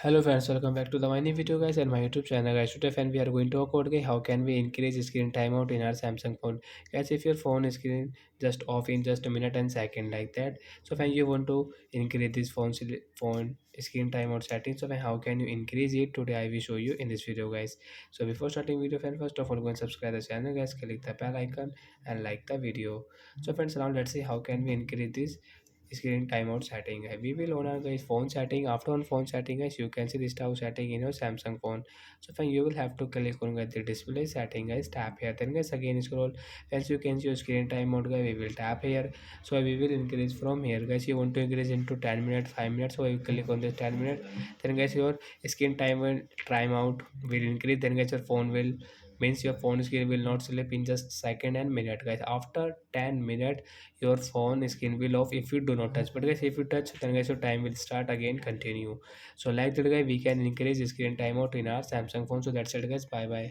Hello friends, welcome back to the my new video guys and my YouTube channel guys. Today friend we are going to talk about how can we increase screen timeout in our Samsung phone. Guys, if your phone screen just off in just a minute and second like that, so when you want to increase this phone screen timeout settings, so then how can you increase it? Today I will show you in this video guys. So before starting video friend, first of all go and subscribe the channel guys, click the bell icon and like the video. So friends, now let's see how can we increase this screen timeout setting. We will on our guys phone setting. After on phone setting guys, you can see this type of setting in your Samsung phone. So fine, you will have to click on guys the display setting guys, tap here, then guys again scroll. As you can see your screen time mode guys, we will tap here. So we will increase from here guys. You want to increase into 10 minutes, 5 minutes, so you click on this 10 minutes. Then guys your screen time out will increase. Then guys your phone will means your phone screen will not sleep in just second and minute guys. After 10 minutes your phone screen will off if you do not touch, but guys if you touch, then guys your time will start again continue. So like that guys, we can increase screen timeout in our Samsung phone. So that's it guys, bye bye.